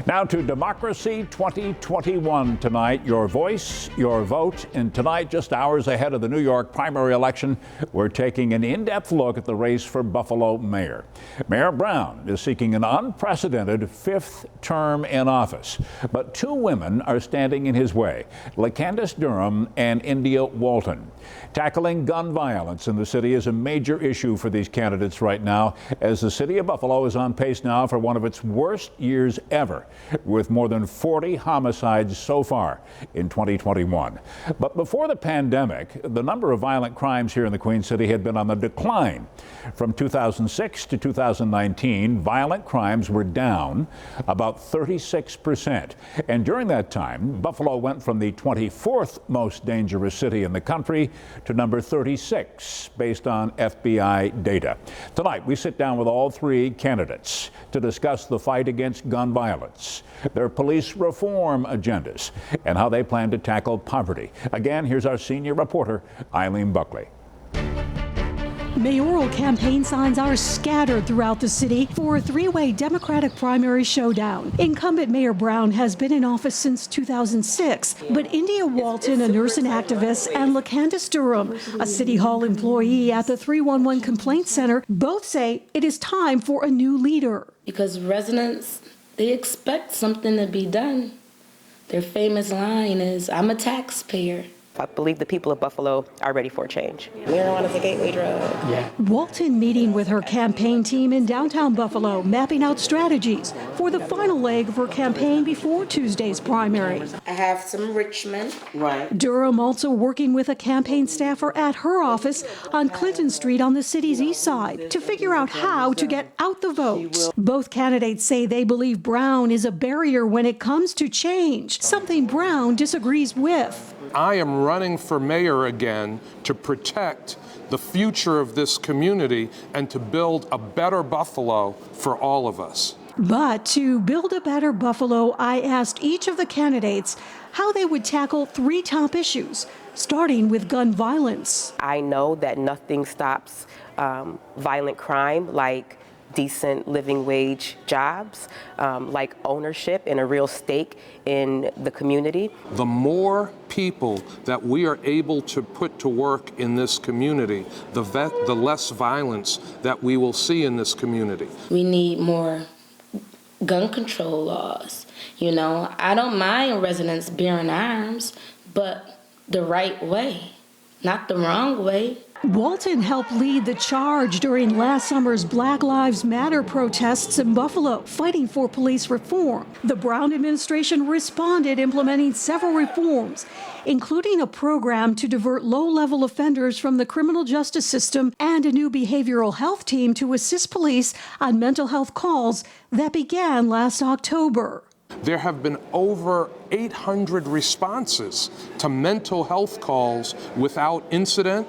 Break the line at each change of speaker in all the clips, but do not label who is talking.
Now to Democracy 2021 tonight. Your voice, your vote. And tonight, just hours ahead of the New York primary election, we're taking an in-depth look at the race for Buffalo mayor. Mayor Brown is seeking an unprecedented fifth term in office. But two women are standing in his way, LaCandace Durham and India Walton. Tackling gun violence in the city is a major issue for these candidates right now, as the city of Buffalo is on pace now for one of its worst years ever, with more than 40 homicides so far in 2021. But before the pandemic, the number of violent crimes here in the Queen City had been on the decline. From 2006 to 2019, violent crimes were down about 36%. And during that time, Buffalo went from the 24th most dangerous city in the country to number 36, based on FBI data. Tonight, we sit down with all three candidates to discuss the fight against gun violence, their police reform agendas, and how they plan to tackle poverty. Again, here's our senior reporter, Eileen Buckley.
Mayoral campaign signs are scattered throughout the city for a three-way Democratic primary showdown. Incumbent Mayor Brown has been in office since 2006, but India Walton, a nurse and activist, and LaCandace Durham, a City Hall employee at the 311 Complaint Center, both say it is time for a new leader.
Because residents, they expect something to be done. Their famous line is, "I'm a taxpayer."
I believe the people of Buffalo are ready for a change. Marijuana is a gateway drug.
Yeah. Walton meeting with her campaign team in downtown Buffalo, mapping out strategies for the final leg of her campaign before Tuesday's primary.
I have some Richmond.
Right.
Durham also working with a campaign staffer at her office on Clinton Street on the city's east side to figure out how to get out the votes. Both candidates say they believe Brown is a barrier when it comes to change, something Brown disagrees with.
I am running for mayor again to protect the future of this community and to build a better Buffalo for all of us.
But to build a better Buffalo, I asked each of the candidates how they would tackle three top issues, starting with gun violence.
I know that nothing stops violent crime like decent living wage jobs, like ownership and a real stake in the community.
The more people that we are able to put to work in this community, the less violence that we will see in this community.
We need more gun control laws. You know, I don't mind residents bearing arms, but the right way, not the wrong way.
Walton helped lead the charge during last summer's Black Lives Matter protests in Buffalo, fighting for police reform. The Brown administration responded, implementing several reforms, including a program to divert low-level offenders from the criminal justice system and a new behavioral health team to assist police on mental health calls that began last October.
There have been over 800 responses to mental health calls without incident,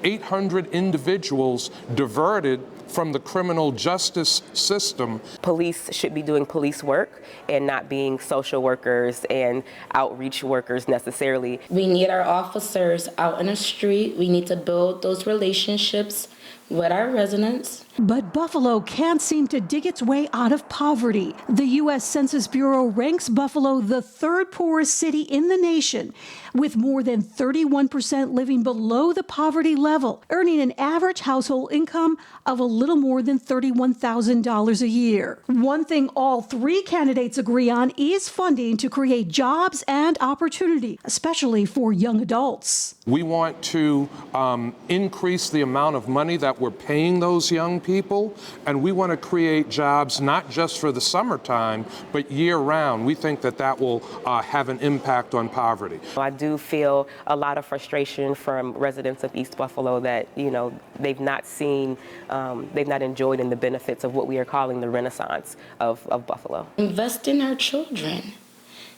800 individuals diverted from the criminal justice system.
Police should be doing police work and not being social workers and outreach workers necessarily.
We need our officers out in the street. We need to build those relationships with our residents.
But Buffalo can't seem to dig its way out of poverty. The U.S. Census Bureau ranks Buffalo the third poorest city in the nation, with more than 31% living below the poverty level, earning an average household income of a little more than $31,000 a year. One thing all three candidates agree on is funding to create jobs and opportunity, especially for young adults.
We want to increase the amount of money that we're paying those young people, and we want to create jobs not just for the summertime, but year-round. We think that that will have an impact on poverty.
I do feel a lot of frustration from residents of East Buffalo that, you know, they've not seen, they've not enjoyed in the benefits of what we are calling the renaissance of Buffalo.
Invest in our children,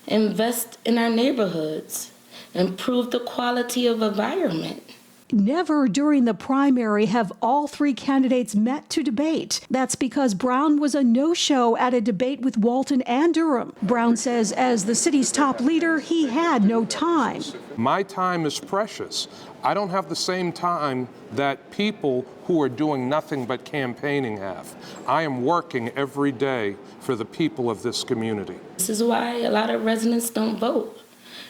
invest in our neighborhoods, improve the quality of environment.
Never during the primary have all three candidates met to debate. That's because Brown was a no-show at a debate with Walton and Durham. Brown says as the city's top leader, he had no time.
My time is precious. I don't have the same time that people who are doing nothing but campaigning have. I am working every day for the people of this community.
This is why a lot of residents don't vote.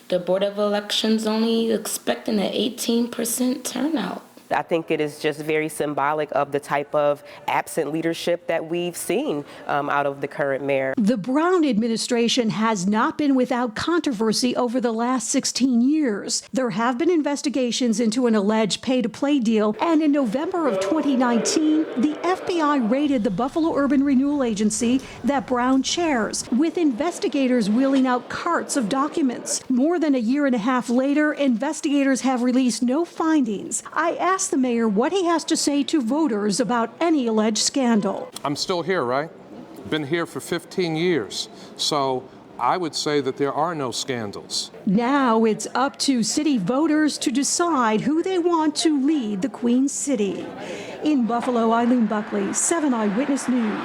The Board of Elections only expecting an 18% turnout.
I think it is just very symbolic of the type of absent leadership that we've seen out of the current mayor.
The Brown administration has not been without controversy over the last 16 years. There have been investigations into an alleged pay-to-play deal, and in November of 2019, the FBI raided the Buffalo Urban Renewal Agency that Brown chairs, with investigators wheeling out carts of documents. More than a year and a half later, investigators have released no findings. I asked the mayor what he has to say to voters about any alleged scandal.
I'm still here, right? Been here for 15 years. So I would say that there are no scandals.
Now it's up to city voters to decide who they want to lead the Queen City. In Buffalo, Eileen Buckley, 7 Eyewitness News.